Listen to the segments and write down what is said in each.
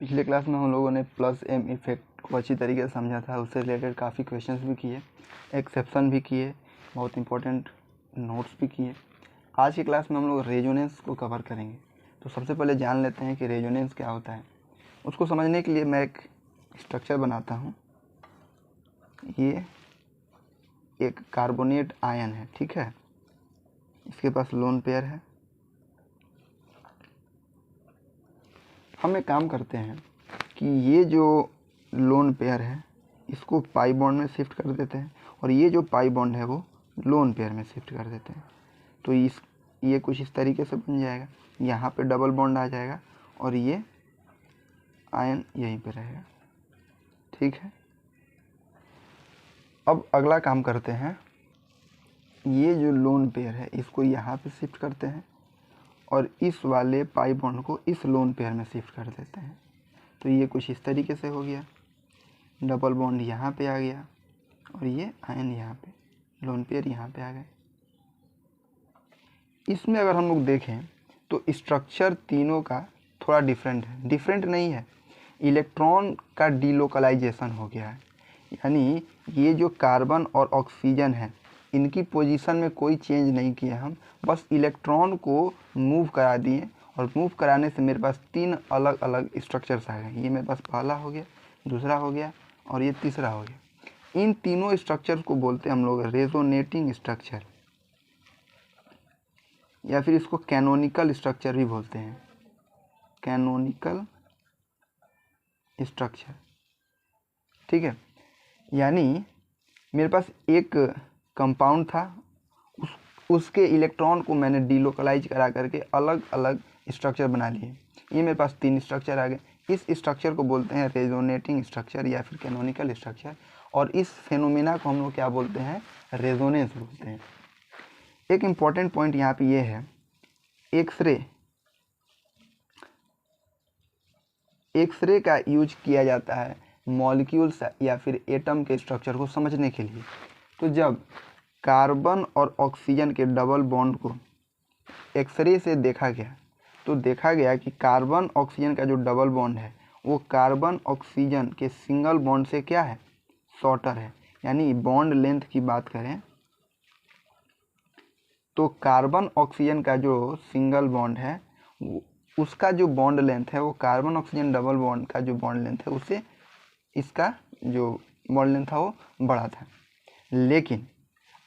पिछले क्लास में हम लोगों ने प्लस एम इफेक्ट को अच्छी तरीके से समझा था, उससे रिलेटेड काफ़ी क्वेश्चंस भी किए, एक्सेप्शन भी किए, बहुत इंपॉर्टेंट नोट्स भी किए। आज की क्लास में हम लोग रेजोनेंस को कवर करेंगे। तो सबसे पहले जान लेते हैं कि रेजोनेंस क्या होता है। उसको समझने के लिए मैं एक स्ट्रक्चर बनाता हूँ। ये एक कार्बोनेट आयन है, ठीक है। इसके पास लोन पेयर है। हम एक काम करते हैं कि ये जो लोन पेयर है इसको पाई बॉन्ड में शिफ्ट कर देते हैं, और ये जो पाई बॉन्ड है वो लोन पेयर में शिफ्ट कर देते हैं। तो ये कुछ इस तरीके से बन जाएगा। यहाँ पे डबल बॉन्ड आ जाएगा और ये आयन यहीं पे रहेगा, ठीक है। अब अगला काम करते हैं, ये जो लोन पेयर है इसको यहाँ पे शिफ्ट करते हैं और इस वाले पाई बॉन्ड को इस लोन पेयर में शिफ्ट कर देते हैं। तो ये कुछ इस तरीके से हो गया, डबल बॉन्ड यहाँ पे आ गया और ये आयन यहाँ पे, लोन पेयर यहाँ पे आ गए। इसमें अगर हम लोग देखें तो स्ट्रक्चर तीनों का थोड़ा डिफरेंट है। डिफरेंट नहीं है, इलेक्ट्रॉन का डिलोकलाइजेशन हो गया है। यानी ये जो कार्बन और ऑक्सीजन है इनकी पोजीशन में कोई चेंज नहीं किया हम, बस इलेक्ट्रॉन को मूव करा दिए, और मूव कराने से मेरे पास तीन अलग अलग स्ट्रक्चर्स आ गए। ये मेरे पास पहला हो गया, दूसरा हो गया और ये तीसरा हो गया। इन तीनों स्ट्रक्चर्स को बोलते हैं हम लोग रेजोनेटिंग स्ट्रक्चर, या फिर इसको कैनोनिकल स्ट्रक्चर भी बोलते हैं। कैनोनिकल स्ट्रक्चर, ठीक है। यानी मेरे पास एक कंपाउंड था, उसके इलेक्ट्रॉन को मैंने डिलोकलाइज करा करके अलग अलग स्ट्रक्चर बना लिए। ये मेरे पास तीन स्ट्रक्चर आ गए। इस स्ट्रक्चर को बोलते हैं रेजोनेटिंग स्ट्रक्चर या फिर कैनोनिकल स्ट्रक्चर, और इस फेनोमेना को हम लोग क्या बोलते हैं, रेजोनेंस बोलते हैं। एक इम्पॉर्टेंट पॉइंट यहाँ पे ये है, एक्सरे का यूज किया जाता है मॉलिक्यूल्स या फिर एटम के स्ट्रक्चर को समझने के लिए। तो जब कार्बन और ऑक्सीजन के डबल बॉन्ड को एक्सरे से देखा गया तो देखा गया कि कार्बन ऑक्सीजन का जो डबल बॉन्ड है वो कार्बन ऑक्सीजन के सिंगल बॉन्ड से क्या है, शॉर्टर है। यानी बॉन्ड लेंथ की बात करें तो कार्बन ऑक्सीजन का जो सिंगल बॉन्ड है उसका जो बॉन्ड लेंथ है वो कार्बन ऑक्सीजन डबल बॉन्ड का जो बॉन्ड लेंथ है उससे इसका जो बॉन्ड लेंथ था वो बड़ा था। लेकिन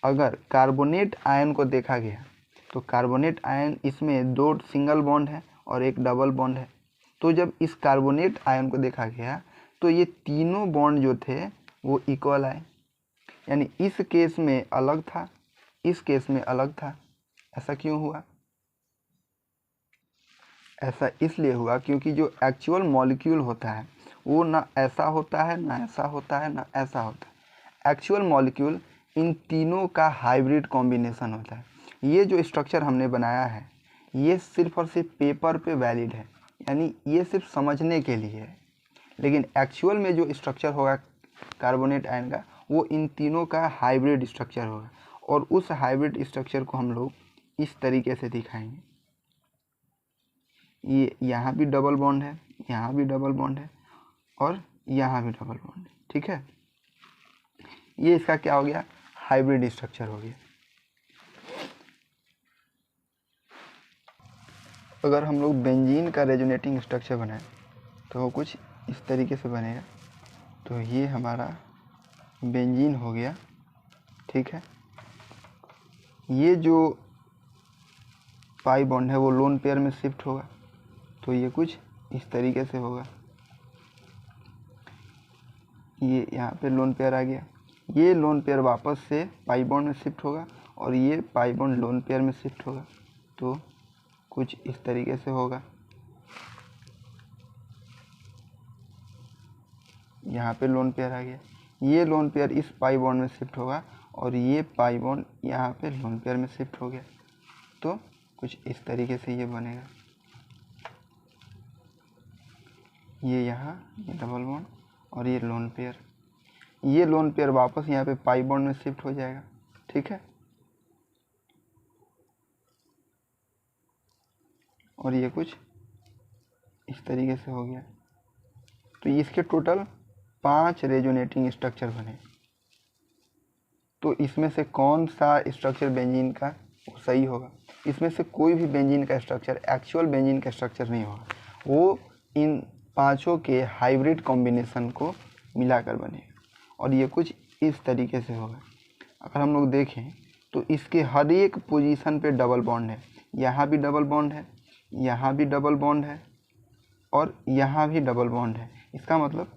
अगर कार्बोनेट आयन को देखा गया तो कार्बोनेट आयन इसमें दो सिंगल बॉन्ड है और एक डबल बॉन्ड है। तो जब इस कार्बोनेट आयन को देखा गया तो ये तीनों बॉन्ड जो थे वो इक्वल आए। यानी इस केस में अलग था, इस केस में अलग था। ऐसा क्यों हुआ? ऐसा इसलिए हुआ क्योंकि जो एक्चुअल मॉलिक्यूल होता है वो ना ऐसा होता है, ना ऐसा होता है, ना ऐसा होता है। एक्चुअल मॉलिक्यूल इन तीनों का हाइब्रिड कॉम्बिनेशन होता है। ये जो स्ट्रक्चर हमने बनाया है ये सिर्फ और सिर्फ पेपर पे वैलिड है, यानी ये सिर्फ समझने के लिए है। लेकिन एक्चुअल में जो स्ट्रक्चर होगा कार्बोनेट आयन का वो इन तीनों का हाइब्रिड स्ट्रक्चर होगा, और उस हाइब्रिड स्ट्रक्चर को हम लोग इस तरीके से दिखाएंगे। ये यहाँ भी डबल बॉन्ड है, यहाँ भी डबल बॉन्ड है और यहाँ भी डबल बॉन्ड है, ठीक है। ये इसका क्या हो गया, हाइब्रिड स्ट्रक्चर हो गया। अगर हम लोग बेंजीन का रेजोनेटिंग स्ट्रक्चर बनाएं तो वो कुछ इस तरीके से बनेगा। तो ये हमारा बेंजीन हो गया, ठीक है। ये जो पाई बॉन्ड है वो लोन पेयर में शिफ्ट होगा, तो ये कुछ इस तरीके से होगा। ये यहाँ पे लोन पेयर आ गया, ये लोन पेयर वापस से पाई बॉन्ड में शिफ्ट होगा और ये पाई बॉन्ड लोन पेयर में शिफ्ट होगा, तो कुछ इस तरीके से होगा। यहाँ पे लोन पेयर आ गया, ये लोन पेयर इस पाई बॉन्ड में शिफ्ट होगा और ये पाई बॉन्ड यहाँ पे लोन पेयर में शिफ्ट हो गया, तो कुछ इस तरीके से ये बनेगा। ये यहाँ ये डबल बॉन्ड और ये लोन पेयर, ये लोन पेयर वापस यहाँ पे पाई बॉन्ड में शिफ्ट हो जाएगा, ठीक है। और ये कुछ इस तरीके से हो गया। तो इसके टोटल 5 रेजोनेटिंग स्ट्रक्चर बने। तो इसमें से कौन सा स्ट्रक्चर बेंजीन का सही होगा? इसमें से कोई भी बेंजीन का स्ट्रक्चर एक्चुअल बेंजीन का स्ट्रक्चर नहीं होगा, वो इन पांचों के हाइब्रिड कॉम्बिनेशन को मिलाकर बनेगा। और ये कुछ इस तरीके से होगा। अगर हम लोग देखें तो इसके हर एक पोजीशन पे डबल बॉन्ड है। यहाँ भी डबल बॉन्ड है, यहाँ भी डबल बॉन्ड है और यहाँ भी डबल बॉन्ड है। इसका मतलब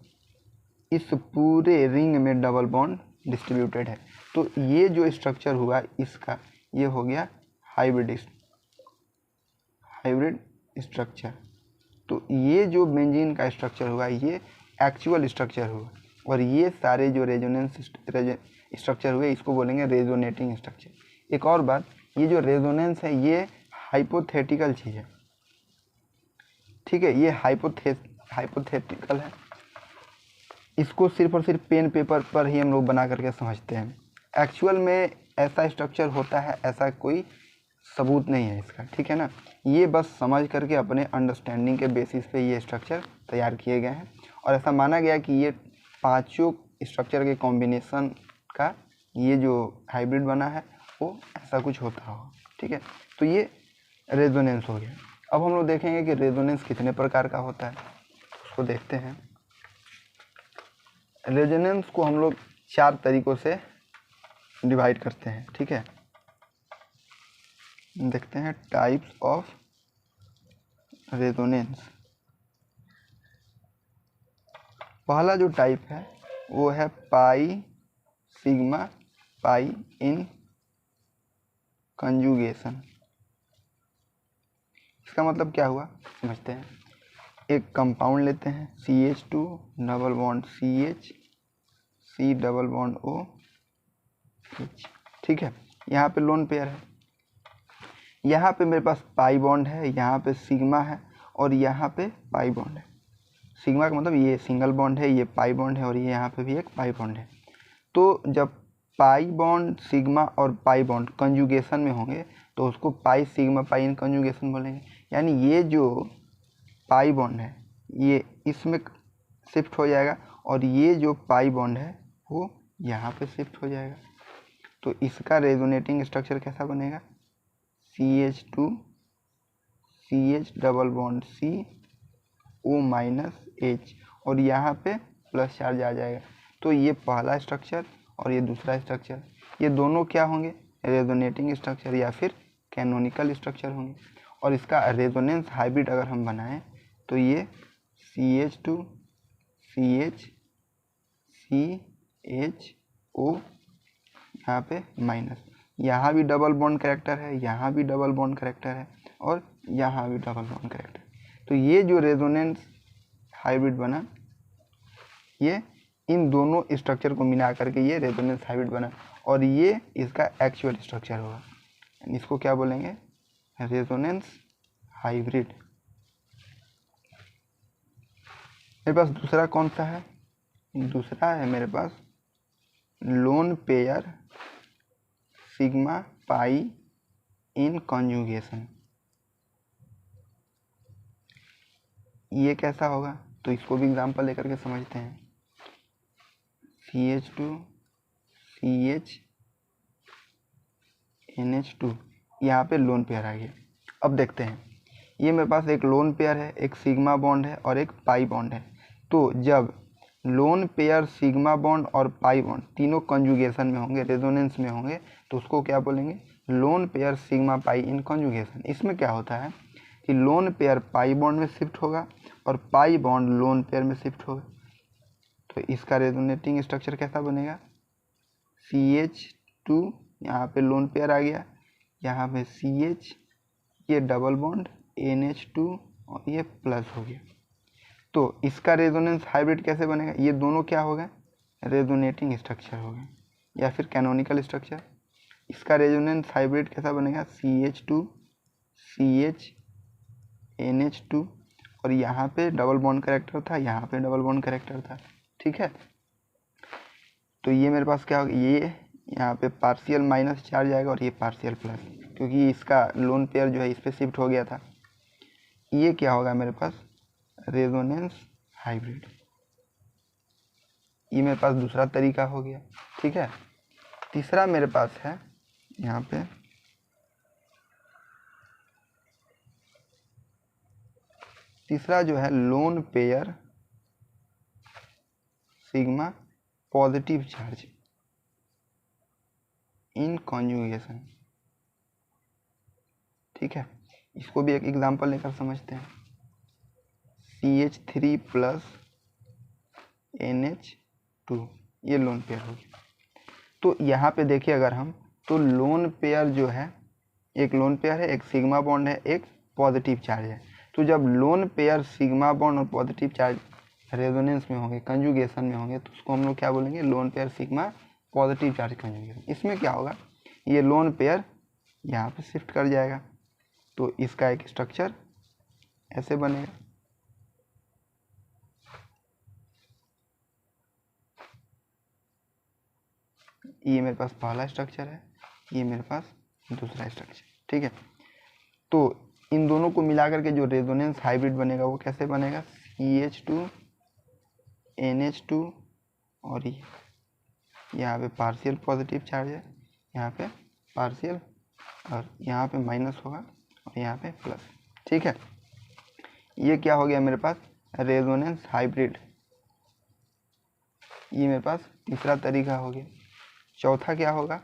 इस पूरे रिंग में डबल बॉन्ड डिस्ट्रीब्यूटेड है। तो ये जो स्ट्रक्चर हुआ इसका, ये हो गया हाइब्रिड स्ट्रक्चर। तो ये जो बेंजीन का स्ट्रक्चर हुआ ये एक्चुअल स्ट्रक्चर हुआ। और ये सारे जो रेजोनेंस स्ट्रक्चर हुए इसको बोलेंगे रेजोनेटिंग स्ट्रक्चर। एक और बात, ये जो रेजोनेंस है ये हाइपोथेटिकल चीज़ है, ठीक है, ये हाइपोथेटिकल है। इसको सिर्फ और सिर्फ पेन पेपर पर ही हम लोग बना करके समझते हैं। एक्चुअल में ऐसा स्ट्रक्चर होता है, ऐसा कोई सबूत नहीं है इसका, ठीक है ना। ये बस समझ करके अपने अंडरस्टैंडिंग के बेसिस पे ये स्ट्रक्चर तैयार किए गए हैं। और ऐसा माना गया कि ये पांचों स्ट्रक्चर के कॉम्बिनेशन का ये जो हाइब्रिड बना है वो ऐसा कुछ होता हो, ठीक है। तो ये रेजोनेंस हो गया। अब हम लोग देखेंगे कि रेजोनेंस कितने प्रकार का होता है, उसको देखते हैं। रेजोनेंस को हम लोग 4 तरीकों से डिवाइड करते हैं, ठीक है। देखते हैं टाइप्स ऑफ रेजोनेंस। पहला जो टाइप है वो है pi sigma pi in conjugation. इसका मतलब क्या हुआ समझते हैं। एक कंपाउंड लेते हैं CH2 double bond CH C double bond OH, ठीक है। यहाँ पे लोन पेयर है, यहाँ पे मेरे पास पाई बॉन्ड है, यहाँ पे सिग्मा है और यहाँ पे पाई बॉन्ड है। सिग्मा का मतलब ये सिंगल बॉन्ड है, ये पाई बॉन्ड है और ये यहाँ पे भी एक पाई बॉन्ड है। तो जब पाई बॉन्ड सिग्मा और पाई बॉन्ड कंजुगेशन में होंगे तो उसको pi sigma pi in conjugation बोलेंगे। यानी ये जो पाई बॉन्ड है ये इसमें शिफ्ट हो जाएगा और ये जो पाई बॉन्ड है वो यहाँ पे शिफ्ट हो जाएगा। तो इसका रेजोनेटिंग स्ट्रक्चर कैसा बनेगा? CH2 CH double bond C O minus H और यहाँ पे प्लस चार्ज आ जाएगा। तो ये पहला स्ट्रक्चर और ये दूसरा स्ट्रक्चर, ये दोनों क्या होंगे? रेजोनेटिंग स्ट्रक्चर या फिर कैनोनिकल स्ट्रक्चर होंगे। और इसका रेजोनेंस हाइब्रिड अगर हम बनाएं तो ये CH2 CH CH O यहाँ पे माइनस, यहाँ भी डबल बॉन्ड कैरेक्टर है, यहाँ भी डबल बॉन्ड कैरेक्टर है और यहाँ भी डबल बॉन्ड कैरेक्टर। तो ये जो रेजोनेंस हाइब्रिड बना ये इन दोनों स्ट्रक्चर को मिला करके ये रेजोनेंस हाइब्रिड बना और ये इसका एक्चुअल स्ट्रक्चर होगा। इसको क्या बोलेंगे? Resonance hybrid. मेरे पास दूसरा कौन सा है? दूसरा है मेरे पास lone pair sigma pi in conjugation. ये कैसा होगा? तो इसको भी एग्जांपल लेकर के समझते हैं। CH2 CH NH2 यहाँ पे लोन पेयर आ गया। अब देखते हैं, ये मेरे पास एक लोन पेयर है, एक सिग्मा बॉन्ड है और एक पाई बॉन्ड है। तो जब लोन पेयर सिग्मा बॉन्ड और पाई बॉन्ड तीनों कंजुगेशन में होंगे, रेजोनेंस में होंगे, तो उसको क्या बोलेंगे? Loan pair sigma pi in conjugation. इसमें क्या होता है कि लोन पेयर पाई बॉन्ड में शिफ्ट होगा और पाई बॉन्ड लोन पेयर में शिफ्ट होगा। तो इसका रेजोनेटिंग स्ट्रक्चर कैसा बनेगा? CH2 यहाँ पे लोन पेयर आ गया, यहाँ पे CH, ये डबल बॉन्ड NH2 और ये प्लस हो गया। तो इसका रेजोनेंस हाइब्रिड कैसे बनेगा? ये दोनों क्या हो गए? रेजोनेटिंग स्ट्रक्चर हो गए या फिर कैनोनिकल स्ट्रक्चर। इसका रेजोनेंस हाइब्रिड कैसा बनेगा? CH2 CH NH2 और यहाँ पे डबल बॉन्ड कैरेक्टर था, यहाँ पे डबल बॉन्ड कैरेक्टर था, ठीक है। तो ये मेरे पास क्या होगा? ये यहाँ पे पार्शियल माइनस चार्ज आएगा और ये पार्शियल प्लस, क्योंकि इसका लोन पेयर जो है इस पर शिफ्ट हो गया था। ये क्या होगा मेरे पास? Resonance hybrid. ये मेरे पास दूसरा तरीका हो गया। ठीक है, तीसरा मेरे पास है यहाँ पे तीसरा जो है loan pair sigma positive charge in conjugation. ठीक है, इसको भी एक एग्जांपल लेकर समझते हैं। CH3 प्लस NH2 ये लोन पेयर होगी। तो यहाँ पे देखिए अगर हम, तो लोन पेयर जो है, एक लोन पेयर है, एक सिग्मा बॉन्ड है, एक पॉजिटिव चार्ज है। तो जब लोन पेयर सिग्मा बॉन्ड और पॉजिटिव चार्ज रेजोनेंस में होंगे, कंजुगेशन में होंगे, तो उसको हम लोग क्या बोलेंगे, loan pair sigma positive charge conjugation. इसमें क्या होगा, ये लोन पेयर यहाँ पे शिफ्ट कर जाएगा, तो इसका एक स्ट्रक्चर ऐसे बनेगा। ये मेरे पास पहला स्ट्रक्चर है, ये मेरे पास दूसरा स्ट्रक्चर। ठीक है, तो इन दोनों को मिलाकर के जो रेजोनेंस हाइब्रिड बनेगा वो कैसे बनेगा, CH2 NH2 और ये यहाँ पे पार्शियल पॉजिटिव चार्ज है, यहाँ पे पार्शियल, और यहाँ पे माइनस होगा और यहाँ पे प्लस। ठीक है, ये क्या हो गया मेरे पास, रेजोनेंस हाइब्रिड। ये मेरे पास तीसरा तरीका हो गया। चौथा क्या होगा,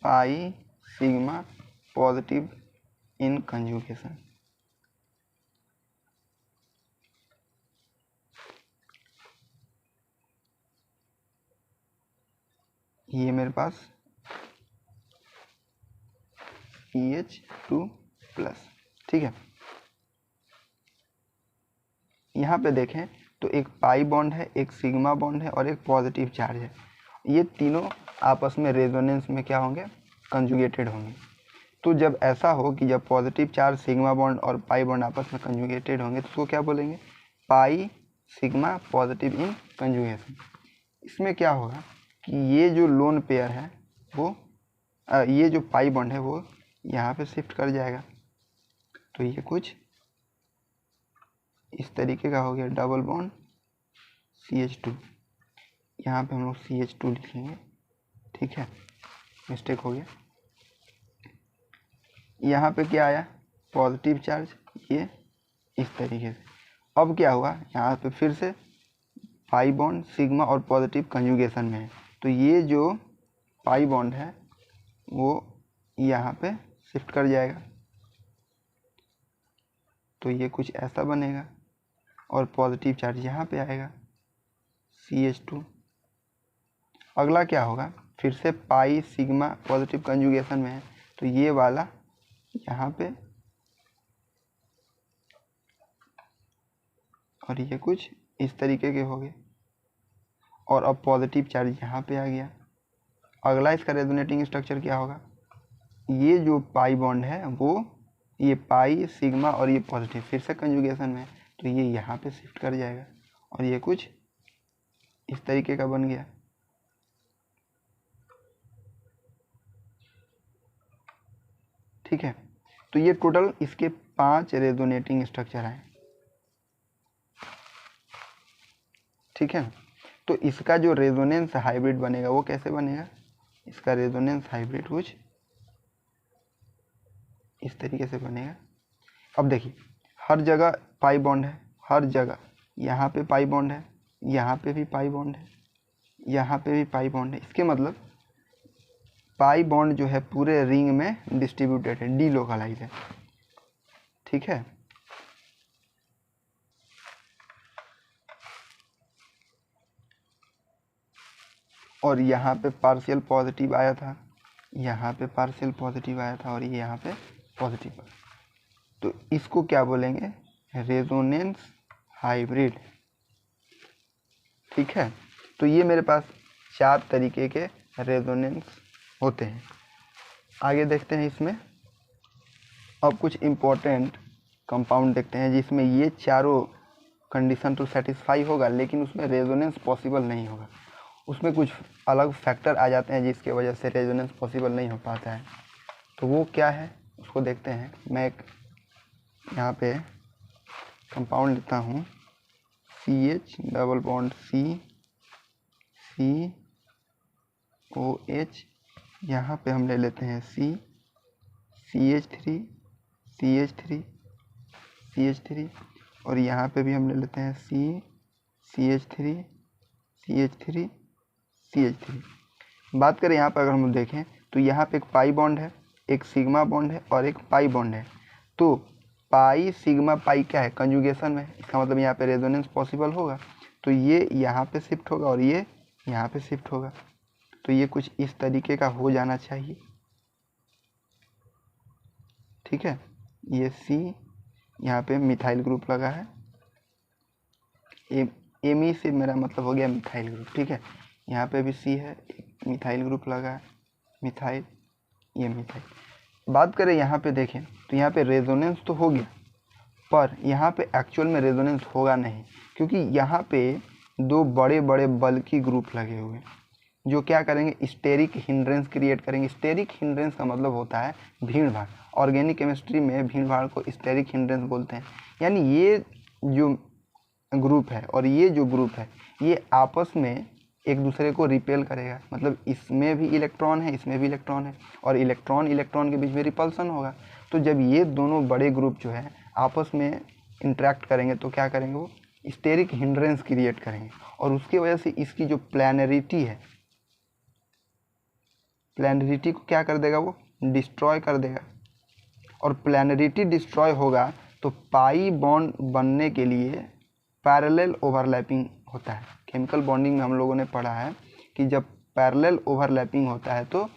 pi sigma positive in conjugation. ये मेरे पास CH2 प्लस। ठीक है, यहाँ पे देखें तो एक पाई बॉन्ड है, एक सिग्मा बॉन्ड है और एक पॉजिटिव चार्ज है। ये तीनों आपस में रेजोनेंस में क्या होंगे, कंजुगेटेड होंगे। तो जब ऐसा हो कि जब पॉजिटिव चार्ज सिग्मा बॉन्ड और पाई बॉन्ड आपस में कंजुगेटेड होंगे, तो उसको क्या बोलेंगे, pi sigma positive in conjugation. इसमें क्या होगा कि ये जो लोन पेयर है वो ये जो पाई बॉन्ड है वो यहाँ पे शिफ्ट कर जाएगा, तो ये कुछ इस तरीके का हो गया, डबल बॉन्ड CH2। यहाँ पे हम लोग CH2 लिखेंगे। ठीक है, मिस्टेक हो गया। यहाँ पे क्या आया, पॉजिटिव चार्ज, ये इस तरीके से। अब क्या हुआ, यहाँ पे फिर से पाई बॉन्ड सिग्मा और पॉजिटिव कंजुगेशन में है, तो ये जो पाई बॉन्ड है वो यहाँ पे शिफ्ट कर जाएगा, तो ये कुछ ऐसा बनेगा, और पॉजिटिव चार्ज यहाँ पे आएगा CH2। अगला क्या होगा, फिर से पाई सिग्मा पॉजिटिव कंजुगेशन में है, तो ये वाला यहाँ पे, और ये कुछ इस तरीके के हो गए, और अब पॉजिटिव चार्ज यहाँ पे आ गया। अगला इसका रेजोनेटिंग स्ट्रक्चर क्या होगा, ये जो पाई बॉन्ड है वो, ये पाई सिग्मा और ये पॉजिटिव फिर से कंजुगेशन में है, तो ये यहाँ पे शिफ्ट कर जाएगा, और ये कुछ इस तरीके का बन गया। ठीक है, तो ये टोटल इसके 5 रेजोनेटिंग स्ट्रक्चर हैं। ठीक है, तो इसका जो रेजोनेंस हाइब्रिड बनेगा वो कैसे बनेगा, इसका रेजोनेंस हाइब्रिड कुछ इस तरीके से बनेगा। अब देखिए, हर जगह पाई बॉन्ड है, हर जगह, यहाँ पे पाई बॉन्ड है, यहाँ पे भी पाई बॉन्ड है, यहाँ पे भी पाई बॉन्ड है। इसके मतलब पाई बॉन्ड जो है पूरे रिंग में डिस्ट्रीब्यूटेड है, डीलोकलाइज है। ठीक है, और यहाँ पे पार्शियल पॉजिटिव आया था, यहाँ पे पार्शियल पॉजिटिव आया था, और ये यहाँ पे पॉजिटिव आया। तो इसको क्या बोलेंगे, रेजोनेंस हाइब्रिड। ठीक है, तो ये मेरे पास 4 तरीके के रेजोनेंस होते हैं। आगे देखते हैं इसमें, अब कुछ इम्पोर्टेंट कंपाउंड देखते हैं जिसमें ये चारों कंडीशन तो सेटिस्फाई होगा, लेकिन उसमें रेजोनेंस पॉसिबल नहीं होगा। उसमें कुछ अलग फैक्टर आ जाते हैं जिसके वजह से रेजोनेंस पॉसिबल नहीं हो पाता है। तो वो क्या है उसको देखते हैं। मैं एक यहाँ पे कंपाउंड लेता हूँ CH डबल बॉन्ड COH, यहाँ पे हम ले लेते हैं CH3 और यहाँ पे भी हम ले लेते हैं CH3 बात करें यहाँ पर अगर हम देखें तो यहाँ पे एक पाई बॉन्ड है, एक सिग्मा बॉन्ड है और एक पाई बॉन्ड है। तो पाई सिग्मा पाई क्या है, कंजुगेशन में, इसका मतलब यहाँ पे रेजोनेंस पॉसिबल होगा। तो ये यहाँ पे शिफ्ट होगा और ये यहाँ पे शिफ्ट होगा। तो ये कुछ इस तरीके का हो जाना चाहिए, ठीक है। ये C यहाँ पे मिथाइल ग्रुप लगा है, एमी से मेरा मतलब हो गया मिथाइल ग्रुप, ठीक है। यहाँ पे भी C है, मिथाइल ग्रुप लगा है, मिथाइल, ये मिथाइल। बात करें यहाँ पे देखें तो यहाँ पे रेजोनेंस तो हो गया, पर यहाँ पे एक्चुअल में रेजोनेंस होगा नहीं, क्योंकि यहाँ पे दो बड़े बड़े बल्कि ग्रुप लगे हुए हैं जो क्या करेंगे, स्टेरिक हिंड्रेंस क्रिएट करेंगे। स्टेरिक हिंड्रेंस का मतलब होता है भीड़ भाड़। ऑर्गेनिक केमिस्ट्री में भीड़ भाड़ को स्टेरिक हिंड्रेंस बोलते हैं। यानी ये जो ग्रुप है और ये जो ग्रुप है ये आपस में एक दूसरे को रिपेल करेगा, मतलब इसमें भी इलेक्ट्रॉन है, इसमें भी इलेक्ट्रॉन है, और इलेक्ट्रॉन इलेक्ट्रॉन के बीच में रिपल्सन होगा। तो जब ये दोनों बड़े ग्रुप जो है आपस में इंटरेक्ट करेंगे तो क्या करेंगे, वो स्टेरिक हिंड्रेंस क्रिएट करेंगे, और उसकी वजह से इसकी जो प्लानरिटी है, प्लानरिटी को क्या कर देगा, वो डिस्ट्रॉय कर देगा। और प्लानरिटी डिस्ट्रॉय होगा तो पाई बॉन्ड बनने के लिए पैरेलल ओवरलैपिंग होता है। केमिकल बॉन्डिंग में हम लोगों ने पढ़ा है कि जब पैरेलल ओवरलैपिंग होता है तो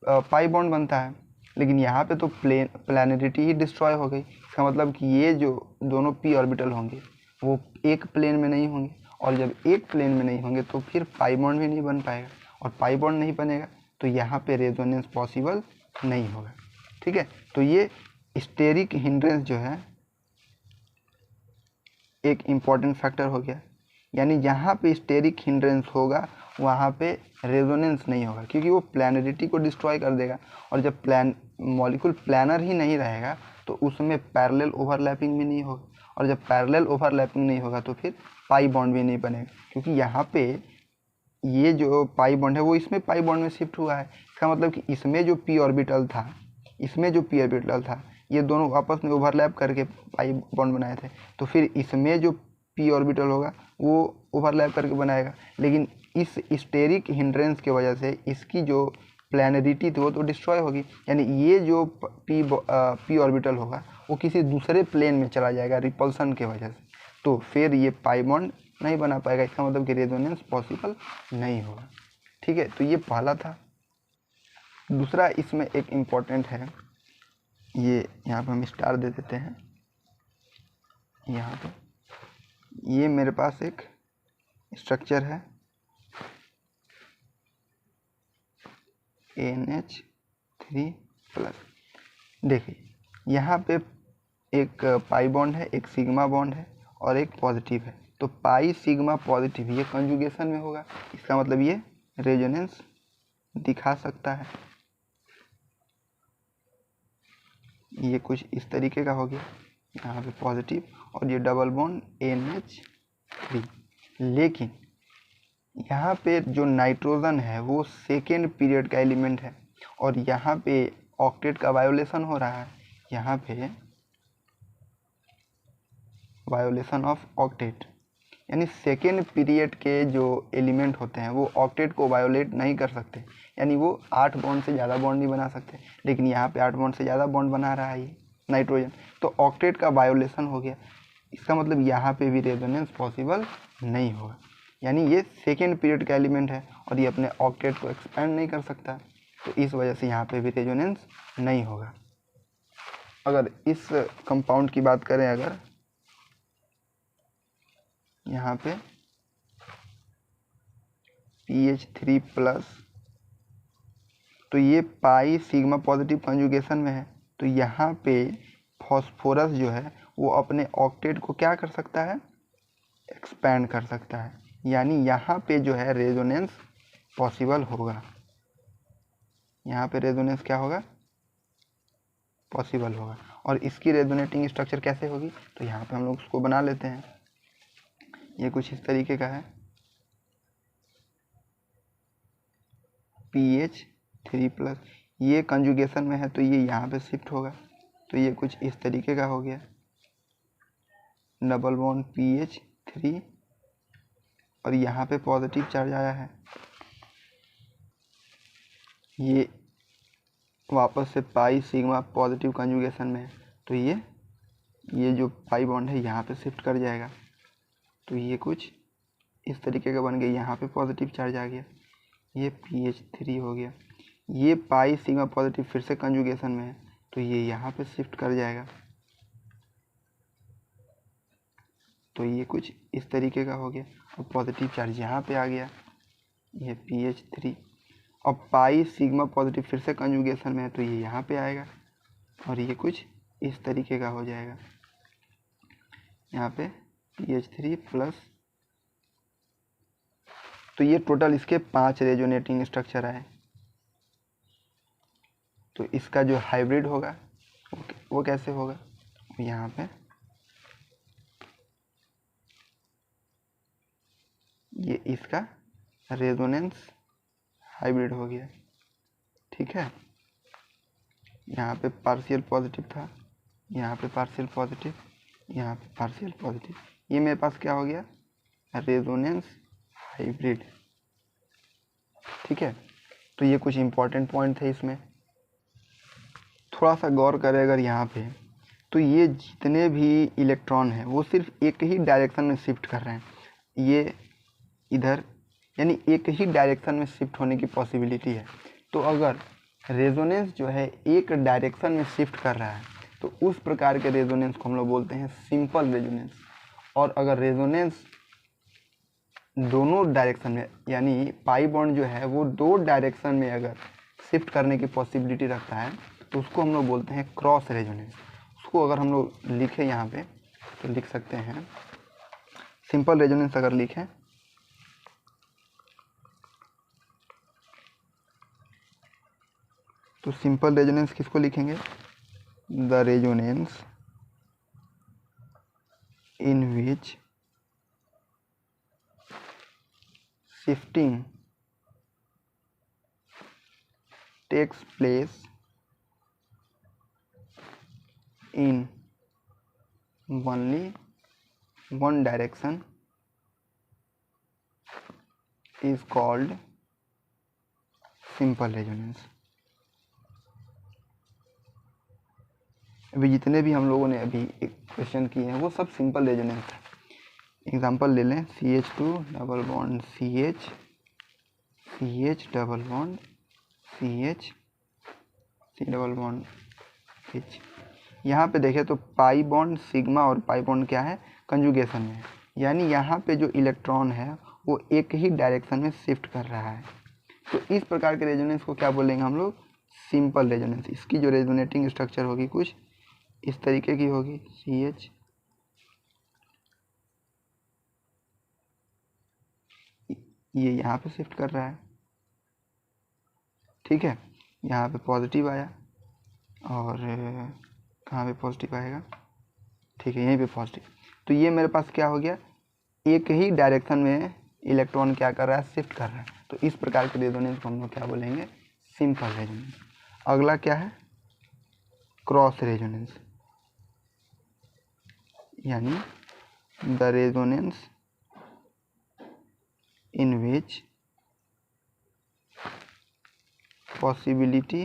पाई बॉन्ड बनता है, लेकिन यहाँ पे तो प्लानरिटी ही डिस्ट्रॉय हो गई। इसका मतलब कि ये जो दोनों p ऑर्बिटल होंगे वो एक प्लेन में नहीं होंगे, और जब एक प्लेन में नहीं होंगे तो फिर पाई बॉन्ड भी नहीं बन पाएगा, और पाई बॉन्ड नहीं बनेगा तो यहाँ पे रेजोनेंस पॉसिबल नहीं होगा, ठीक है। तो ये स्टेरिक हिंड्रेंस जो है एक इम्पॉर्टेंट फैक्टर हो गया। यानी जहाँ पे स्टेरिक हिंड्रेंस होगा वहाँ पे रेजोनेंस नहीं होगा, क्योंकि वो प्लानरिटी को डिस्ट्रॉय कर देगा। और जब मॉलिक्यूल प्लानर ही नहीं रहेगा तो उसमें पैरेलल ओवरलैपिंग भी नहीं होगा, और जब पैरेलल ओवरलैपिंग नहीं होगा तो फिर पाई बॉन्ड भी नहीं बनेगा, क्योंकि यहाँ पे ये जो पाई बॉन्ड है वो इसमें पाई बॉन्ड में शिफ्ट हुआ है। इसका मतलब कि इसमें जो p ऑर्बिटल था, ये दोनों आपस में ओवरलैप करके पाई बॉन्ड बनाए थे, तो फिर इसमें जो p ऑर्बिटल होगा वो ओवरलैप करके बनाएगा। लेकिन इस स्टेरिक हिंड्रेंस की वजह से इसकी जो प्लानरिटी थी वो तो डिस्ट्रॉय होगी, यानी ये जो p ऑर्बिटल होगा वो किसी दूसरे प्लेन में चला जाएगा रिपल्सन के वजह से, तो फिर ये पाई बॉन्ड नहीं बना पाएगा। इसका मतलब कि रेजोनेंस पॉसिबल नहीं होगा, ठीक है। तो ये पहला था। दूसरा इसमें एक इम्पॉर्टेंट है, ये यहाँ पे हम स्टार दे देते हैं। यहाँ पे ये मेरे पास एक स्ट्रक्चर है NH3+। देखिए यहाँ पे एक पाई बॉन्ड है, एक सिग्मा बॉन्ड है और एक पॉजिटिव है। तो पाई सिग्मा पॉजिटिव ये कंजुगेशन में होगा, इसका मतलब ये रेजोनेंस दिखा सकता है। ये कुछ इस तरीके का हो गया, यहाँ पे पॉजिटिव और ये डबल बॉन्ड NH3। लेकिन यहाँ पे जो नाइट्रोजन है वो सेकेंड पीरियड का एलिमेंट है, और यहाँ पे ऑक्टेट का वायोलेशन हो रहा है। यहाँ पे वायोलेशन ऑफ ऑक्टेट, यानी सेकेंड पीरियड के जो एलिमेंट होते हैं वो ऑक्टेट को वायोलेट नहीं कर सकते, यानी वो 8 बॉन्ड से ज़्यादा बॉन्ड नहीं बना सकते। लेकिन यहाँ पे 8 बॉन्ड से ज़्यादा बॉन्ड बना रहा है ये नाइट्रोजन, तो ऑक्टेट का वायोलेशन हो गया। इसका मतलब यहाँ पे भी रेजोनेंस पॉसिबल नहीं होगा, यानी ये सेकेंड पीरियड का एलिमेंट है और ये अपने ऑक्टेट को एक्सपेंड नहीं कर सकता, तो इस वजह से यहाँ पे भी रेजोनेंस नहीं होगा। अगर इस कंपाउंड की बात करें, अगर यहाँ पे PH3+, तो ये पाई सिग्मा पॉजिटिव कंजुगेशन में है, तो यहाँ पे फॉस्फोरस जो है वो अपने ऑक्टेट को क्या कर सकता है, एक्सपैंड कर सकता है, यानी यहाँ पे जो है रेजोनेंस पॉसिबल होगा। यहाँ पे रेजोनेंस क्या होगा, पॉसिबल होगा। और इसकी रेजोनेटिंग स्ट्रक्चर कैसे होगी, तो यहाँ पे हम लोग उसको बना लेते हैं। ये कुछ इस तरीके का है, PH3+, ये कंजुगेशन में है तो ये यहाँ पे शिफ्ट होगा, तो ये कुछ इस तरीके का हो गया, डबल बॉन्ड PH3, और यहाँ पे पॉजिटिव चार्ज आया है, ये वापस से पाई सिग्मा पॉजिटिव कंजुगेशन में है, तो ये जो पाई बॉन्ड है यहाँ पे शिफ्ट कर जाएगा, तो ये कुछ इस तरीके का बन गया, यहाँ पे पॉजिटिव चार्ज आ गया, ये PH3 हो गया। ये पाई सिग्मा पॉजिटिव फिर से कंजुगेशन में है, तो ये यहाँ पे शिफ्ट कर जाएगा, तो ये कुछ इस तरीके का हो गया, और पॉजिटिव चार्ज यहाँ पे आ गया, ये PH3। और पाई सिग्मा पॉजिटिव फिर से कंजुगेशन में है, तो ये यहाँ पे आएगा, और ये कुछ इस तरीके का हो जाएगा, यहाँ पे PH3+। तो ये टोटल इसके 5 रेजोनेटिंग स्ट्रक्चर आए। तो इसका जो हाइब्रिड होगा वो कैसे होगा, यहाँ पे ये इसका रेजोनेंस हाइब्रिड हो गया, ठीक है। यहाँ पे पार्शियल पॉजिटिव था, यहाँ पे पार्शियल पॉजिटिव, यहाँ पे पार्शियल पॉजिटिव, ये मेरे पास क्या हो गया, रेजोनेंस हाइब्रिड, ठीक है। तो ये कुछ इंपॉर्टेंट पॉइंट थे इसमें, थोड़ा सा गौर करें अगर यहाँ पे, तो ये जितने भी इलेक्ट्रॉन हैं वो सिर्फ एक ही डायरेक्शन में शिफ्ट कर रहे हैं, ये इधर, यानी एक ही डायरेक्शन में शिफ्ट होने की पॉसिबिलिटी है। तो अगर रेजोनेंस जो है एक डायरेक्शन में शिफ्ट कर रहा है तो उस प्रकार के रेजोनेंस को हम लोग बोलते हैं सिंपल रेजोनेंस। और अगर रेजोनेंस दोनों डायरेक्शन में, यानी पाई बॉन्ड जो है वो 2 डायरेक्शन में अगर शिफ्ट करने की पॉसिबिलिटी रखता है तो उसको हम लोग बोलते हैं क्रॉस रेजोनेंस। उसको अगर हम लोग लिखें यहाँ पे तो लिख सकते हैं, सिंपल रेजोनेंस अगर लिखें तो सिंपल रेजोनेंस किसको लिखेंगे, the resonance in which shifting takes place in only one direction is called simple resonance। अभी जितने भी हम लोगों ने अभी क्वेश्चन किए हैं वो सब सिंपल रेजोनेंस है। एग्जांपल ले लें, CH2 double bond CH, CH double bond CH, C double bond H। यहाँ पे देखें तो पाई बॉन्ड सिग्मा और पाई बॉन्ड क्या है, कंजुगेशन में है, यानी यहाँ पे जो इलेक्ट्रॉन है वो एक ही डायरेक्शन में शिफ्ट कर रहा है। तो इस प्रकार के रेजोनेंस को क्या बोलेंगे हम लोग, सिंपल रेजोनेंस। इसकी जो रेजोनेटिंग स्ट्रक्चर होगी कुछ इस तरीके की होगी, CH, ये यहाँ पे शिफ्ट कर रहा है, ठीक है, यहाँ पे पॉजिटिव आया, और कहाँ पे पॉजिटिव आएगा, ठीक है, यहीं पे पॉजिटिव। तो ये मेरे पास क्या हो गया, एक ही डायरेक्शन में इलेक्ट्रॉन क्या कर रहा है, शिफ्ट कर रहा है। तो इस प्रकार के रेजोनेंस को हम लोग क्या बोलेंगे, सिंपल रेजोनेंस। अगला क्या है, क्रॉस रेजोनेंस, यानी the resonance in which possibility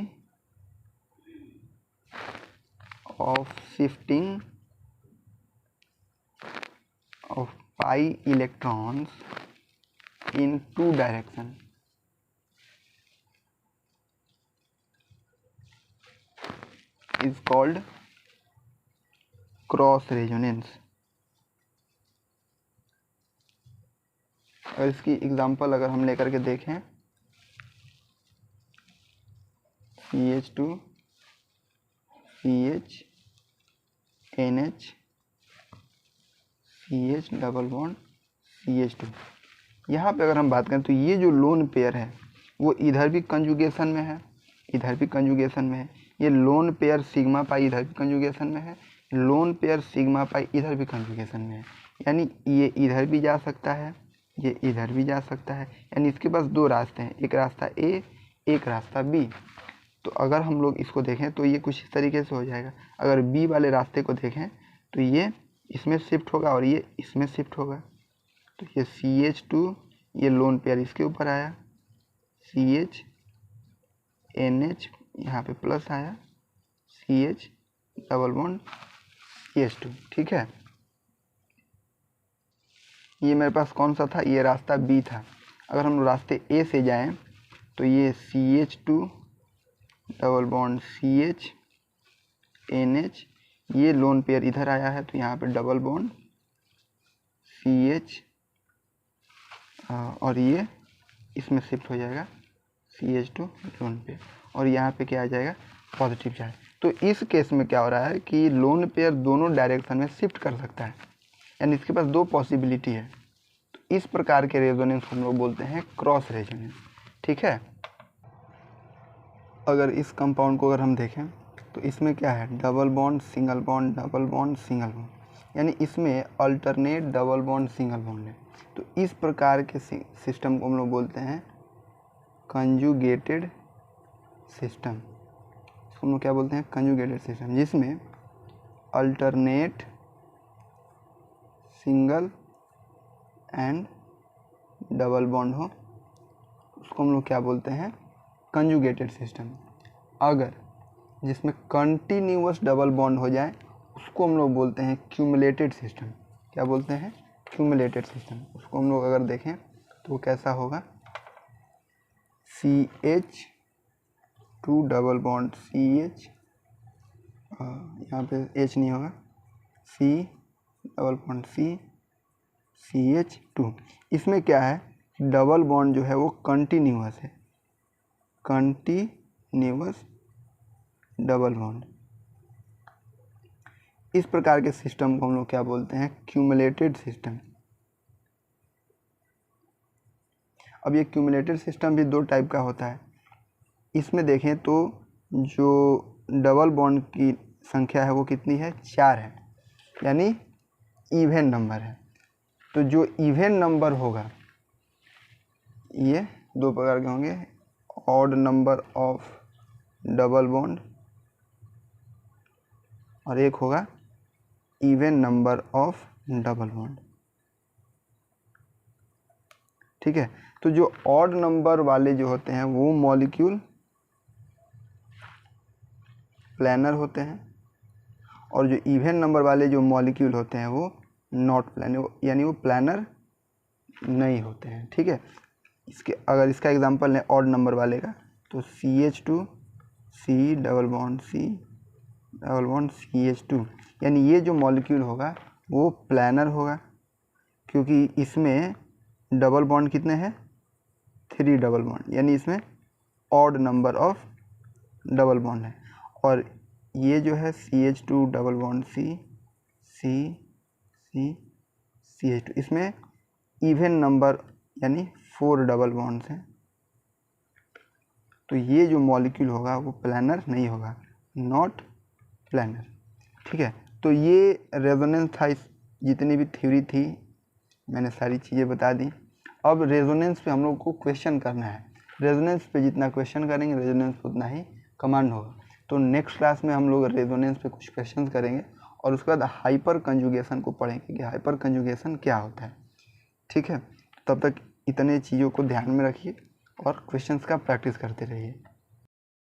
of shifting of pi electrons in 2 directions is called cross resonance। और इसकी एग्जांपल अगर हम लेकर के देखें, CH2 CH NH CH double bond CH2, यहाँ पे अगर हम बात करें तो ये जो लोन पेयर है वो इधर भी कंजुगेशन में है, इधर भी कंजुगेशन में है, ये लोन पेयर सिग्मा पाई इधर भी कंजुगेशन में है, लोन पेयर सिग्मा पाई इधर भी कंजुगेशन में है, यानी ये इधर भी जा सकता है, ये इधर भी जा सकता है, यानी इसके पास दो रास्ते हैं, एक रास्ता ए, एक रास्ता बी। तो अगर हम लोग इसको देखें तो ये कुछ इस तरीके से हो जाएगा। अगर बी वाले रास्ते को देखें तो ये इसमें शिफ्ट होगा और ये इसमें शिफ्ट होगा। तो ये CH2, ये लोन पेयर इसके ऊपर आया, CH NH यहाँ पे प्लस आया, CH डबल बॉन्ड CH2। ठीक है, ये मेरे पास कौन सा था, ये रास्ता बी था। अगर हम रास्ते ए से जाएं तो ये CH2 double bond CH NH, ये लोन पेयर इधर आया है तो यहाँ पे डबल बॉन्ड CH और ये इसमें शिफ्ट हो जाएगा CH2 लोन पेयर, और यहाँ पे क्या आ जाएगा, पॉजिटिव चार्ज। तो इस केस में क्या हो रहा है कि लोन पेयर दोनों डायरेक्शन में शिफ्ट कर सकता है, यानी इसके पास दो पॉसिबिलिटी है। तो इस प्रकार के रेजोनेंस हम लोग बोलते हैं क्रॉस रेजोनेंस। ठीक है, अगर इस कंपाउंड को अगर हम देखें तो इसमें क्या है, double bond single bond, double bond single bond, यानी इसमें alternate double bond single bond है। तो इस प्रकार के सिस्टम को हम लोग बोलते हैं कंजुगेटेड सिस्टम। हम लोग क्या बोलते हैं, कंजुगेटेड सिस्टम, जिसमें alternate single and double bond हो, उसको हम लोग क्या बोलते हैं, कंजुगेटेड सिस्टम। अगर जिसमें कंटिन्यूअस डबल बॉन्ड हो जाए उसको हम लोग बोलते हैं क्यूमुलेटेड सिस्टम। क्या बोलते हैं, क्यूमुलेटेड सिस्टम। उसको हम लोग अगर देखें तो वो कैसा होगा, CH2 डबल बॉन्ड CH, यहाँ पे H नहीं होगा, C double bond C CH2। इसमें क्या है, डबल बॉन्ड जो है वो कंटिन्यूअस है, कंटिन्यूअस डबल बॉन्ड। इस प्रकार के सिस्टम को हम लोग क्या बोलते हैं, क्यूमुलेटेड सिस्टम। अब ये क्यूमुलेटेड सिस्टम भी दो टाइप का होता है। इसमें देखें तो जो डबल बॉन्ड की संख्या है वो कितनी है, 4 है, यानी इवन नंबर है। तो जो इवन नंबर होगा ये दो प्रकार के होंगे, odd number of double bond और एक होगा even number of double bond. ठीक है, तो जो ऑड नंबर वाले जो होते हैं वो मॉलिक्यूल प्लानर होते हैं, और जो इवन नंबर वाले जो मॉलिक्यूल होते हैं वो नॉट प्लानर, यानी वो प्लानर नहीं होते हैं। ठीक है, अगर इसका एग्जांपल लें ऑड नंबर वाले का तो CH2 C double bond C double bond CH2, यानी ये जो मॉलिक्यूल होगा वो प्लानर होगा, क्योंकि इसमें डबल बॉन्ड कितने हैं, 3 डबल बॉन्ड, यानी इसमें odd number of double bond है। और ये जो है CH2 डबल बॉन्ड CH2, इसमें इवन नंबर यानी 4 डबल बॉन्ड्स हैं। तो ये जो मॉलिक्यूल होगा वो प्लानर नहीं होगा, नॉट प्लानर। ठीक है, तो ये रेजोनेंस था। इस जितनी भी थ्योरी थी मैंने सारी चीज़ें बता दी। अब रेजोनेंस पे हम लोग को क्वेश्चन करना है। रेजोनेंस पे जितना क्वेश्चन करेंगे रेजोनेंस पे उतना ही कमांड होगा। तो नेक्स्ट क्लास में हम लोग रेजोनेंस पे कुछ क्वेश्चंस करेंगे और उसके बाद हाइपर कंजुगेशन को पढ़ेंगे कि हाइपर कंजुगेशन क्या होता है। ठीक है, तब तक इतने चीज़ों को ध्यान में रखिए और क्वेश्चंस का प्रैक्टिस करते रहिए।